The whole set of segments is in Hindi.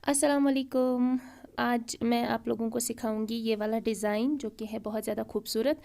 अस्सलाम वालेकुम। आज मैं आप लोगों को सिखाऊंगी ये वाला डिज़ाइन जो कि है बहुत ज़्यादा खूबसूरत।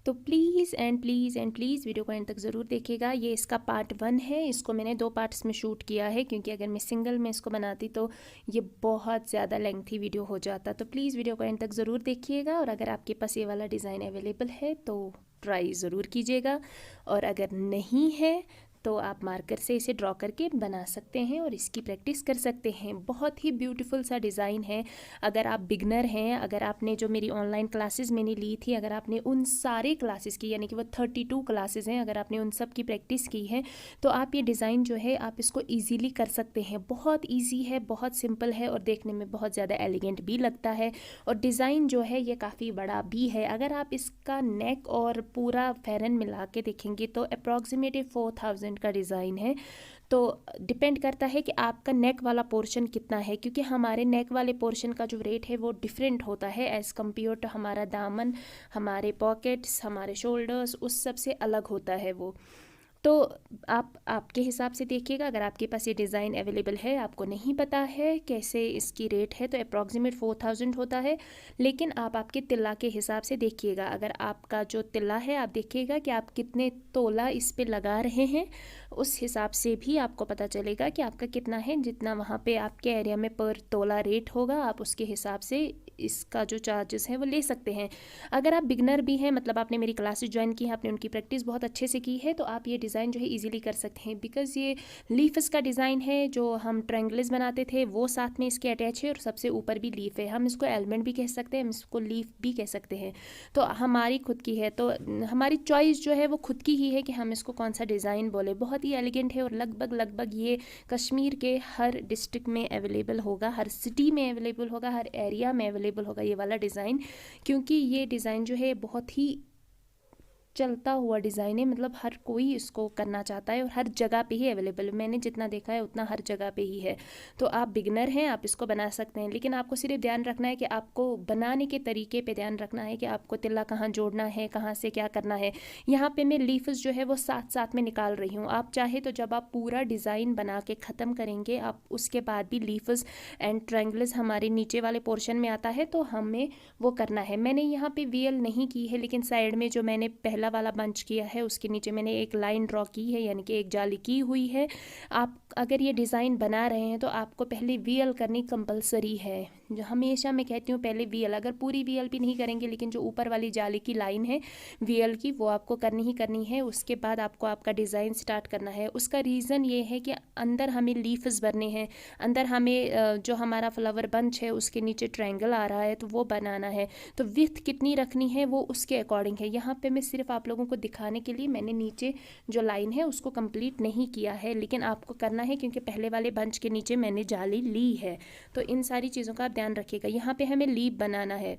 तो please and please and please video को एंड तक ज़रूर देखिएगा। ये इसका पार्ट 1 है। इसको मैंने 2 पार्ट्स में शूट किया है क्योंकि अगर मैं सिंगल में इसको बनाती तो ये बहुत ज़्यादा लेंथी वीडियो हो जाता। तो प्लीज़ वीडियो को एंड तक ज़रूर देखिएगा और अगर आपके पास ये वाला डिज़ाइन अवेलेबल है तो ट्राई ज़रूर कीजिएगा, और अगर नहीं है तो आप मार्कर से इसे ड्रॉ करके बना सकते हैं और इसकी प्रैक्टिस कर सकते हैं। बहुत ही ब्यूटीफुल सा डिज़ाइन है। अगर आप बिगनर हैं, अगर आपने जो मेरी ऑनलाइन क्लासेस मैंने ली थी, अगर आपने उन सारे क्लासेस की, यानी कि वो 32 क्लासेस हैं, अगर आपने उन सब की प्रैक्टिस की है तो आप ये डिज़ाइन जो है आप इसको ईजीली कर सकते हैं। बहुत ईजी है, बहुत सिंपल है और देखने में बहुत ज़्यादा एलिगेंट भी लगता है। और डिज़ाइन जो है ये काफ़ी बड़ा भी है। अगर आप इसका नेक और पूरा फैरन मिला के देखेंगे तो अप्रॉक्सीमेटली 4000 का डिज़ाइन है। तो डिपेंड करता है कि आपका नेक वाला पोर्शन कितना है, क्योंकि हमारे नेक वाले पोर्शन का जो रेट है वो डिफरेंट होता है एज़ कम्पेयर टू हमारा दामन, हमारे पॉकेट्स, हमारे शोल्डर्स, उस सब से अलग होता है वो। तो आप आपके हिसाब से देखिएगा। अगर आपके पास ये डिज़ाइन अवेलेबल है, आपको नहीं पता है कैसे इसकी रेट है, तो अप्रॉक्सीमेट 4000 होता है। लेकिन आप आपके तिल्ला के हिसाब से देखिएगा। अगर आपका जो तिल्ला है, आप देखिएगा कि आप कितने तोला इस पे लगा रहे हैं, उस हिसाब से भी आपको पता चलेगा कि आपका कितना है। जितना वहाँ पे आपके एरिया में पर तोला रेट होगा, आप उसके हिसाब से इसका जो चार्जेस है वो ले सकते हैं। अगर आप बिगनर भी हैं, मतलब आपने मेरी क्लासेस ज्वाइन की है, आपने उनकी प्रैक्टिस बहुत अच्छे से की है, तो आप ये डिज़ाइन जो है इजीली कर सकते हैं। बिकॉज़ ये लीफ्स का डिज़ाइन है, जो हम ट्रायंगल्स बनाते थे वो साथ में इसके अटैच है और सबसे ऊपर भी लीफ है। हम इसको एलिमेंट भी कह सकते हैं, हम इसको लीफ भी कह सकते हैं। तो हमारी खुद की है, तो हमारी चॉइस जो है वो खुद की ही है कि हम इसको कौन सा डिज़ाइन बोले। बहुत ही एलिगेंट है और लगभग ये कश्मीर के हर डिस्ट्रिक्ट में अवेलेबल होगा, हर सिटी में अवेलेबल होगा, हर एरिया में अवेलेबल होगा ये वाला डिज़ाइन। क्योंकि ये डिज़ाइन जो है बहुत ही चलता हुआ डिज़ाइन है, मतलब हर कोई इसको करना चाहता है और हर जगह पे ही अवेलेबल है। मैंने जितना देखा है उतना हर जगह पे ही है। तो आप बिगनर हैं, आप इसको बना सकते हैं, लेकिन आपको सिर्फ ध्यान रखना है कि आपको बनाने के तरीके पे ध्यान रखना है कि आपको तिल्ला कहाँ जोड़ना है, कहाँ से क्या करना है। यहाँ पे मैं लीफ्स जो है वो साथ साथ में निकाल रही हूँ। आप चाहे तो जब आप पूरा डिज़ाइन बना के ख़त्म करेंगे, आप उसके बाद भी लीफ्स एंड ट्रायंगल्स हमारे नीचे वाले पोर्शन में आता है तो हमें वो करना है। मैंने यहाँ पे वीएल नहीं की है, लेकिन साइड में जो मैंने पहला वाला बंच किया है उसके नीचे मैंने एक लाइन ड्रॉ की है, यानी कि एक जाली की हुई है। आप अगर ये डिज़ाइन बना रहे हैं तो आपको पहले वीएल करनी कंपलसरी है। जो हमेशा मैं कहती हूँ पहले वीएल, अगर पूरी वीएल भी नहीं करेंगे लेकिन जो ऊपर वाली जाली की लाइन है वीएल की, वो आपको करनी ही करनी है। उसके बाद आपको आपका डिज़ाइन स्टार्ट करना है। उसका रीज़न ये है कि अंदर हमें लीफ्स भरने हैं, अंदर हमें जो हमारा फ्लावर बंच है उसके नीचे ट्रायंगल आ रहा है तो वो बनाना है। तो विड्थ कितनी रखनी है वो उसके अकॉर्डिंग है। यहाँ पे मैं सिर्फ आप लोगों को दिखाने के लिए मैंने नीचे जो लाइन है उसको कंप्लीट नहीं किया है, लेकिन आपको करना है क्योंकि पहले वाले बंच के नीचे मैंने जाली ली है। तो इन सारी चीज़ों का आप ध्यान रखिएगा। यहाँ पे हमें लीफ बनाना है।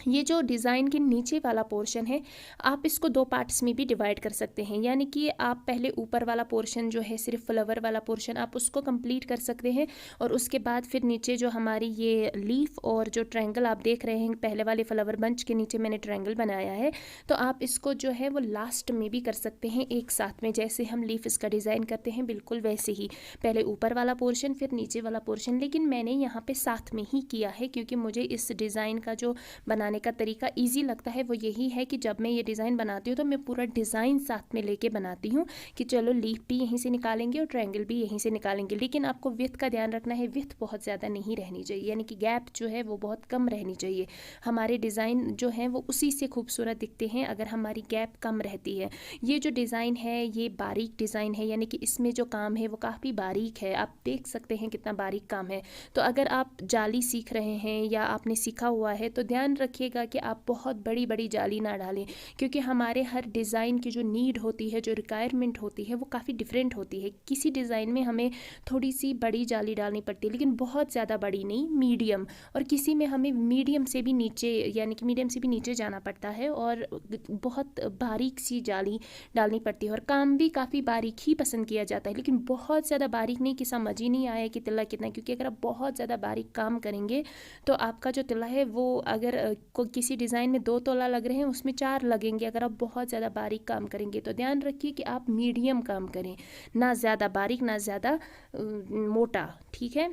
ये जो डिज़ाइन के नीचे वाला पोर्शन है, आप इसको 2 पार्ट्स में भी डिवाइड कर सकते हैं। यानी कि आप पहले ऊपर वाला पोर्शन जो है सिर्फ फ्लावर वाला पोर्शन आप उसको कंप्लीट कर सकते हैं, और उसके बाद फिर नीचे जो हमारी ये लीफ और जो ट्रायंगल आप देख रहे हैं, पहले वाले फ्लावर बंच के नीचे मैंने ट्रायंगल बनाया है, तो आप इसको जो है वो लास्ट में भी कर सकते हैं एक साथ में। जैसे हम लीफ इसका डिज़ाइन करते हैं बिल्कुल वैसे ही, पहले ऊपर वाला पोर्शन फिर नीचे वाला पोर्शन। लेकिन मैंने यहाँ पे साथ में ही किया है क्योंकि मुझे इस डिज़ाइन का जो बनाने का तरीका इजी लगता है वो यही है कि जब मैं ये डिज़ाइन बनाती हूँ तो मैं पूरा डिज़ाइन साथ में लेके बनाती हूँ कि चलो लीफ भी यहीं से निकालेंगे और ट्रायंगल भी यहीं से निकालेंगे। लेकिन आपको विड्थ का ध्यान रखना है, विड्थ बहुत ज़्यादा नहीं रहनी चाहिए, यानी कि गैप जो है वो बहुत कम रहनी चाहिए। हमारे डिज़ाइन जो हैं वो उसी से खूबसूरत दिखते हैं अगर हमारी गैप कम रहती है। ये जो डिज़ाइन है ये बारीक डिज़ाइन है, यानी कि इसमें जो काम है वो काफ़ी बारीक है। आप देख सकते हैं कितना बारीक काम है। तो अगर आप जाली सीख रहे हैं या आपने सीखा हुआ है तो ध्यान रखिएगा कि आप बहुत बड़ी बड़ी जाली ना डालें, क्योंकि हमारे हर डिज़ाइन की जो नीड होती है, जो रिक्वायरमेंट होती है वो काफ़ी डिफरेंट होती है। किसी डिज़ाइन में हमें थोड़ी सी बड़ी जाली डालनी पड़ती है लेकिन बहुत ज़्यादा बड़ी नहीं, मीडियम, और किसी में हमें मीडियम से भी नीचे, यानी कि मीडियम से भी नीचे जाना पड़ता है और बहुत बारीक सी जाली डालनी पड़ती है। और काम भी काफ़ी बारीक ही पसंद किया जाता है, लेकिन बहुत ज़्यादा बारीक नहीं कि समझ ही नहीं आया कि तिल्ला कितना, क्योंकि अगर आप बहुत ज़्यादा बारीक काम करेंगे तो आपका जो तिल्ला है वो अगर किसी डिज़ाइन में 2 तोला लग रहे हैं उसमें 4 लगेंगे अगर आप बहुत ज़्यादा बारीक काम करेंगे। तो ध्यान रखिए कि आप मीडियम काम करें, ना ज़्यादा बारीक ना ज़्यादा मोटा, ठीक है।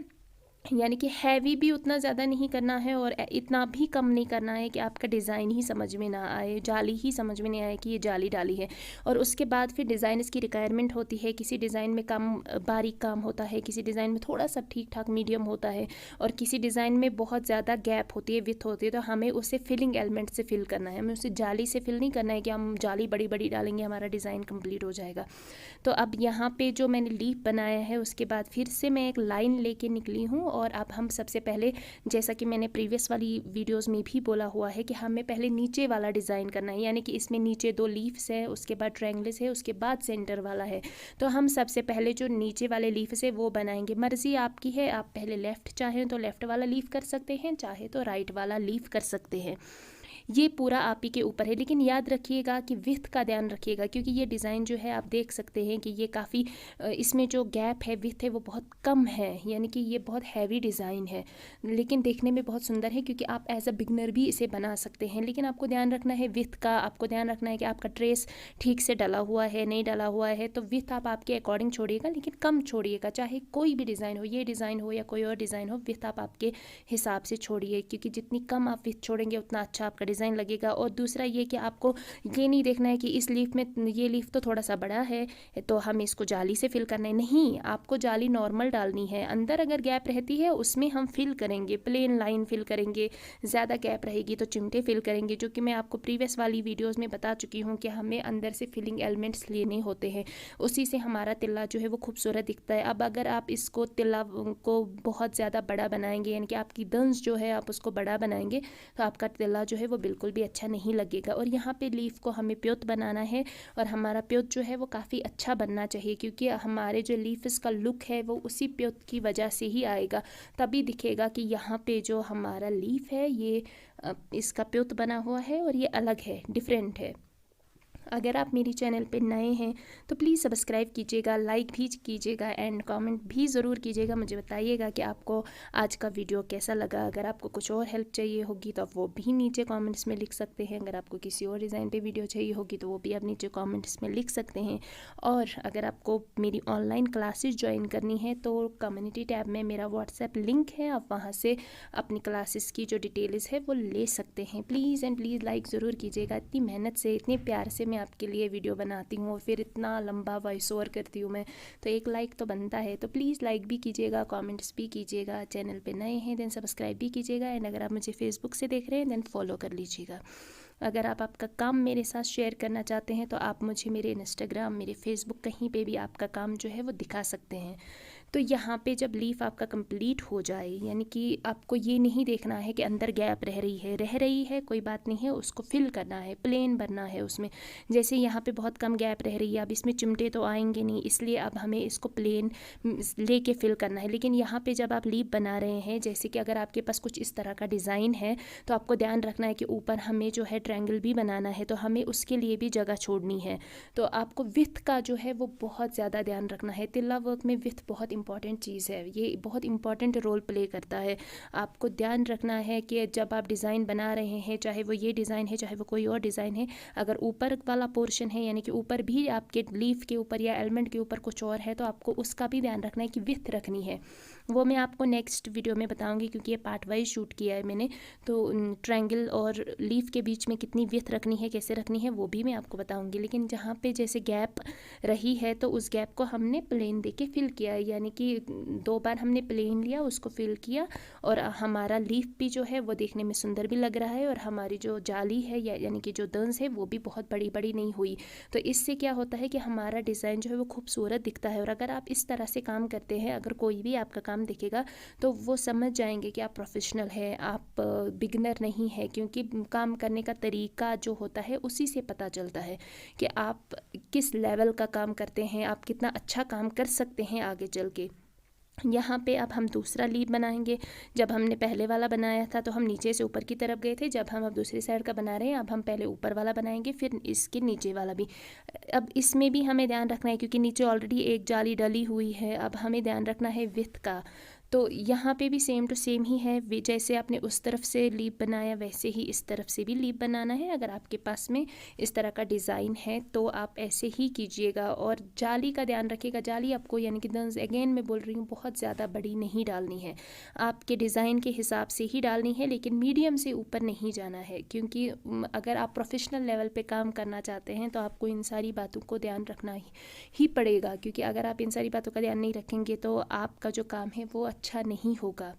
यानी कि हैवी भी उतना ज़्यादा नहीं करना है और इतना भी कम नहीं करना है कि आपका डिज़ाइन ही समझ में ना आए, जाली ही समझ में नहीं आए कि ये जाली डाली है। और उसके बाद फिर डिज़ाइन इसकी रिक्वायरमेंट होती है, किसी डिज़ाइन में कम बारीक काम होता है, किसी डिज़ाइन में थोड़ा सा ठीक ठाक मीडियम होता है, और किसी डिज़ाइन में बहुत ज़्यादा गैप होती है, विथ होती है। तो हमें उसे फिलिंग एलिमेंट से फिल करना है, हमें उसे जाली से फिल नहीं करना है कि हम जाली बड़ी बड़ी डालेंगे हमारा डिज़ाइन कम्प्लीट हो जाएगा। तो अब यहाँ पे जो मैंने लीफ बनाया है उसके बाद फिर से मैं एक लाइन लेके निकली हूँ। और अब हम सबसे पहले, जैसा कि मैंने प्रीवियस वाली वीडियोस में भी बोला हुआ है कि हमें पहले नीचे वाला डिज़ाइन करना है, यानी कि इसमें नीचे 2 लीव्स है, उसके बाद ट्रायंगल्स है, उसके बाद सेंटर वाला है। तो हम सबसे पहले जो नीचे वाले लीव्स है वो बनाएंगे। मर्ज़ी आपकी है, आप पहले लेफ़्ट चाहें तो लेफ़्ट वाला लीफ कर सकते हैं, चाहे तो राइट वाला लीफ कर सकते हैं। ये पूरा आप ही के ऊपर है, लेकिन याद रखिएगा कि विथ का ध्यान रखिएगा, क्योंकि ये डिज़ाइन जो है आप देख सकते हैं कि ये काफ़ी इसमें जो गैप है, विथ है, वो बहुत कम है, यानी कि ये बहुत हैवी डिज़ाइन है, लेकिन देखने में बहुत सुंदर है, क्योंकि आप एज अ बिगनर भी इसे बना सकते हैं। लेकिन आपको ध्यान रखना है विथ का, आपको ध्यान रखना है कि आपका ट्रेस ठीक से डला हुआ है, नहीं डला हुआ है। तो विथ आप आपके अकॉर्डिंग छोड़िएगा, लेकिन कम छोड़िएगा, चाहे कोई भी डिज़ाइन हो, ये डिज़ाइन हो या कोई और डिज़ाइन हो, विथ आप आपके हिसाब से छोड़िए, क्योंकि जितनी कम आप विथ छोड़ेंगे उतना अच्छा आपका डिज़ाइन लगेगा। और दूसरा ये कि आपको ये नहीं देखना है कि इस लीफ में, ये लीफ तो थोड़ा सा बड़ा है तो हम इसको जाली से फिल करना है, नहीं, आपको जाली नॉर्मल डालनी है। अंदर अगर गैप रहती है उसमें हम फिल करेंगे, प्लेन लाइन फिल करेंगे, ज़्यादा गैप रहेगी तो चिमटे फिल करेंगे, जो कि मैं आपको प्रीवियस वाली वीडियोज़ में बता चुकी हूँ कि हमें अंदर से फिलिंग एलिमेंट्स लेने होते हैं, उसी से हमारा तिल्ला जो है वो खूबसूरत दिखता है। अब अगर आप इसको तिल्ला को बहुत ज़्यादा बड़ा बनाएंगे, यानी कि आपकी दंस जो है आप उसको बड़ा बनाएंगे, तो आपका तिल्ला जो है वो बिल्कुल भी अच्छा नहीं लगेगा। और यहाँ पे लीफ को हमें प्योत बनाना है, और हमारा प्योत जो है वो काफ़ी अच्छा बनना चाहिए, क्योंकि हमारे जो लीफ्स का लुक है वो उसी प्योत की वजह से ही आएगा, तभी दिखेगा कि यहाँ पे जो हमारा लीफ है ये इसका प्योत बना हुआ है और ये अलग है, डिफरेंट है। अगर आप मेरी चैनल पे नए हैं तो प्लीज़ सब्सक्राइब कीजिएगा, लाइक भी कीजिएगा एंड कमेंट भी ज़रूर कीजिएगा। मुझे बताइएगा कि आपको आज का वीडियो कैसा लगा। अगर आपको कुछ और हेल्प चाहिए होगी तो आप वो भी नीचे कमेंट्स में लिख सकते हैं। अगर आपको किसी और डिज़ाइन पे वीडियो चाहिए होगी तो वो भी आप नीचे कमेंट्स में लिख सकते हैं। और अगर आपको मेरी ऑनलाइन क्लासेस ज्वाइन करनी है तो कम्युनिटी टैब में मेरा व्हाट्सएप लिंक है, आप वहाँ से अपनी क्लासेस की जो डिटेल्स है वो ले सकते हैं। प्लीज़ एंड प्लीज़ लाइक ज़रूर कीजिएगा। इतनी मेहनत से, इतने प्यार से आपके लिए वीडियो बनाती हूँ और फिर इतना लंबा वॉइस ओवर करती हूँ मैं, तो एक लाइक तो बनता है। तो प्लीज़ लाइक भी कीजिएगा, कमेंट्स भी कीजिएगा। चैनल पे नए हैं देन सब्सक्राइब भी कीजिएगा, एंड अगर आप मुझे फेसबुक से देख रहे हैं देन फॉलो कर लीजिएगा। अगर आप आपका काम मेरे साथ शेयर करना चाहते हैं तो आप मुझे मेरे इंस्टाग्राम, मेरे फेसबुक, कहीं पे भी आपका काम जो है वो दिखा सकते हैं। तो यहाँ पे जब लीफ आपका कंप्लीट हो जाए, यानी कि आपको ये नहीं देखना है कि अंदर गैप रह रही है कोई बात नहीं है, उसको फिल करना है, प्लेन बनना है उसमें। जैसे यहाँ पे बहुत कम गैप रह रही है, अब इसमें चिमटे तो आएंगे नहीं, इसलिए अब हमें इसको प्लेन लेके फिल करना है। लेकिन यहाँ पे जब आप लीफ बना रहे हैं, जैसे कि अगर आपके पास कुछ इस तरह का डिज़ाइन है तो आपको ध्यान रखना है कि ऊपर हमें जो है ट्रायंगल भी बनाना है, तो हमें उसके लिए भी जगह छोड़नी है। तो आपको विथ का जो है वो बहुत ज़्यादा ध्यान रखना है। तिल्ला वर्क में विथ बहुत इंपॉर्टेंट चीज़ है, ये बहुत इंपॉर्टेंट रोल प्ले करता है। आपको ध्यान रखना है कि जब आप डिज़ाइन बना रहे हैं, चाहे वो ये डिज़ाइन है चाहे वो कोई और डिज़ाइन है, अगर ऊपर वाला पोर्शन है, यानी कि ऊपर भी आपके लीफ के ऊपर या एलिमेंट के ऊपर कुछ और है, तो आपको उसका भी ध्यान रखना है कि विथ रखनी है। वो मैं आपको नेक्स्ट वीडियो में बताऊंगी, क्योंकि ये पार्ट वाइज शूट किया है मैंने। तो ट्रायंगल और लीफ के बीच में कितनी विथ रखनी है, कैसे रखनी है, वो भी मैं आपको बताऊंगी। लेकिन जहाँ पे जैसे गैप रही है तो उस गैप को हमने प्लेन देके फिल किया है, यानी कि 2 बार हमने प्लेन लिया, उसको फिल किया, और हमारा लीफ भी जो है वो देखने में सुंदर भी लग रहा है, और हमारी जो जाली है यानी कि जो दंस है वो भी बहुत बड़ी बड़ी नहीं हुई। तो इससे क्या होता है कि हमारा डिज़ाइन जो है वो खूबसूरत दिखता है। और अगर आप इस तरह से काम करते हैं, अगर कोई भी आपका काम देखेगा तो वो समझ जाएंगे कि आप प्रोफेशनल हैं, आप बिगनर नहीं है, क्योंकि काम करने का तरीका जो होता है उसी से पता चलता है कि आप किस लेवल का काम करते हैं, आप कितना अच्छा काम कर सकते हैं आगे चल के। यहाँ पे अब हम दूसरा लीफ बनाएंगे। जब हमने पहले वाला बनाया था तो हम नीचे से ऊपर की तरफ गए थे, जब हम अब दूसरी साइड का बना रहे हैं अब हम पहले ऊपर वाला बनाएंगे, फिर इसके नीचे वाला भी। अब इसमें भी हमें ध्यान रखना है, क्योंकि नीचे ऑलरेडी एक जाली डली हुई है, अब हमें ध्यान रखना है विथ का। तो यहाँ पे भी सेम टू सेम ही है, जैसे आपने उस तरफ से लीप बनाया वैसे ही इस तरफ से भी लीप बनाना है। अगर आपके पास में इस तरह का डिज़ाइन है तो आप ऐसे ही कीजिएगा। और जाली का ध्यान रखिएगा, जाली आपको यानी कि अगेन मैं बोल रही हूँ बहुत ज़्यादा बड़ी नहीं डालनी है, आपके डिज़ाइन के हिसाब से ही डालनी है, लेकिन मीडियम से ऊपर नहीं जाना है, क्योंकि अगर आप प्रोफेशनल लेवल पे काम करना चाहते हैं तो आपको इन सारी बातों को ध्यान रखना ही पड़ेगा। क्योंकि अगर आप इन सारी बातों का ध्यान नहीं रखेंगे तो आपका जो काम है वो अच्छा नहीं होगा।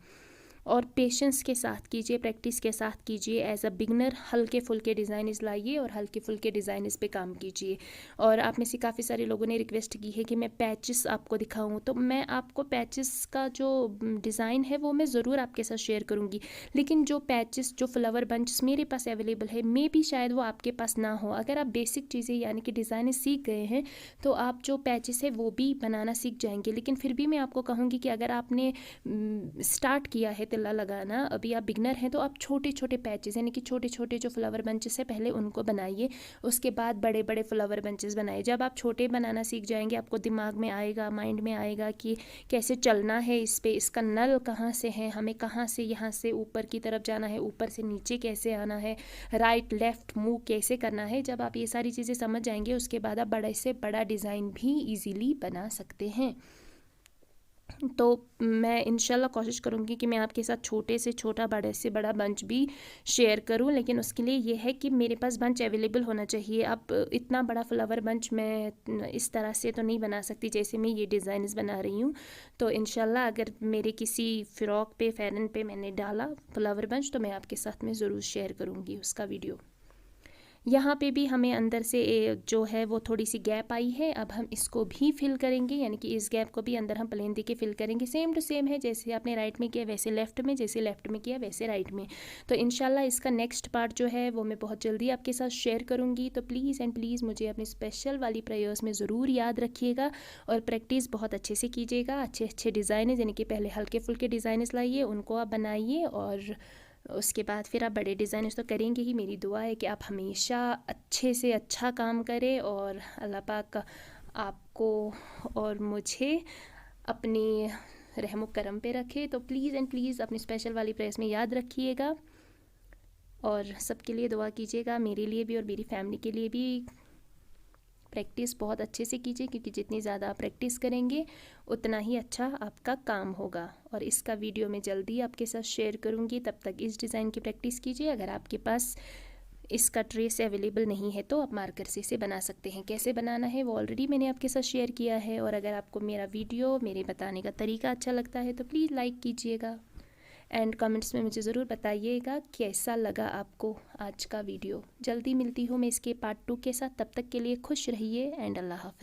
और पेशेंस के साथ कीजिए, प्रैक्टिस के साथ कीजिए। एज अ बिगनर हल्के फुल्के डिज़ाइन लाइए और हल्के फुल्के डिज़ाइन पे काम कीजिए। और आप में से काफ़ी सारे लोगों ने रिक्वेस्ट की है कि मैं पैचेस आपको दिखाऊं, तो मैं आपको पैचेस का जो डिज़ाइन है वो मैं ज़रूर आपके साथ शेयर करूंगी। लेकिन जो पैचेस, जो फ्लावर बंच मेरे पास अवेलेबल है, मे भी शायद वो आपके पास ना हो। अगर आप बेसिक चीज़ें यानी कि डिज़ाइन सीख गए हैं तो आप जो पैचेस है वो भी बनाना सीख जाएंगे। लेकिन फिर भी मैं आपको कहूँगी कि अगर आपने स्टार्ट किया है तिल्ला लगाना, अभी आप बिगनर हैं, तो आप छोटे छोटे पैचेस यानी कि छोटे छोटे जो फ्लावर बंचेस है पहले उनको बनाइए, उसके बाद बड़े बड़े फ्लावर बंचेस बनाइए। जब आप छोटे बनाना सीख जाएंगे आपको दिमाग में आएगा, माइंड में आएगा कि कैसे चलना है इस पे, इसका नल कहाँ से है, हमें कहाँ से यहाँ से ऊपर की तरफ जाना है, ऊपर से नीचे कैसे आना है, राइट लेफ़्ट मूव कैसे करना है। जब आप ये सारी चीज़ें समझ जाएंगे उसके बाद आप बड़े से बड़ा डिज़ाइन भी ईजीली बना सकते हैं। तो मैं इंशाल्लाह कोशिश करूँगी कि मैं आपके साथ छोटे से छोटा, बड़े से बड़ा बंच भी शेयर करूँ, लेकिन उसके लिए ये है कि मेरे पास बंच अवेलेबल होना चाहिए। अब इतना बड़ा फ्लावर बंच मैं इस तरह से तो नहीं बना सकती जैसे मैं ये डिज़ाइंस बना रही हूँ। तो इंशाल्लाह अगर मेरे किसी फ़्रॉक पे, फ़ैरन पे मैंने डाला फ्लावर बंच तो मैं आपके साथ में ज़रूर शेयर करूँगी उसका वीडियो। यहाँ पे भी हमें अंदर से जो है वो थोड़ी सी गैप आई है, अब हम इसको भी फिल करेंगे, यानी कि इस गैप को भी अंदर हम प्लेन देके फिल करेंगे। सेम टू सेम है, जैसे आपने राइट में किया वैसे लेफ़्ट में, जैसे लेफ़्ट में किया वैसे राइट में। तो इंशाल्लाह इसका नेक्स्ट पार्ट जो है वो मैं बहुत जल्दी आपके साथ शेयर करूँगी। तो प्लीज़ एंड प्लीज़ मुझे अपनी स्पेशल वाली प्रेयर्स में ज़रूर याद रखिएगा और प्रैक्टिस बहुत अच्छे से कीजिएगा। अच्छे अच्छे डिज़ाइन यानी कि पहले हल्के फुल्के डिज़ाइन लाइए, उनको आप बनाइए और उसके बाद फिर आप बड़े डिज़ाइन तो करेंगे ही। मेरी दुआ है कि आप हमेशा अच्छे से अच्छा काम करें और अल्लाह पाक आपको और मुझे अपनी रहम करम पे रखे। तो प्लीज़ एंड प्लीज़ अपनी स्पेशल वाली प्रेस में याद रखिएगा और सबके लिए दुआ कीजिएगा, मेरे लिए भी और मेरी फैमिली के लिए भी। प्रैक्टिस बहुत अच्छे से कीजिए, क्योंकि जितनी ज़्यादा आप प्रैक्टिस करेंगे उतना ही अच्छा आपका काम होगा। और इसका वीडियो मैं जल्दी आपके साथ शेयर करूँगी, तब तक इस डिज़ाइन की प्रैक्टिस कीजिए। अगर आपके पास इसका ट्रेस अवेलेबल नहीं है तो आप मार्कर से इसे बना सकते हैं। कैसे बनाना है वो ऑलरेडी मैंने आपके साथ शेयर किया है। और अगर आपको मेरा वीडियो, मेरे बताने का तरीका अच्छा लगता है तो प्लीज़ लाइक कीजिएगा एंड कमेंट्स में मुझे ज़रूर बताइएगा कैसा लगा आपको आज का वीडियो। जल्दी मिलती हूँ मैं इसके पार्ट 2 के साथ, तब तक के लिए खुश रहिए एंड अल्लाह हाफ़िज़।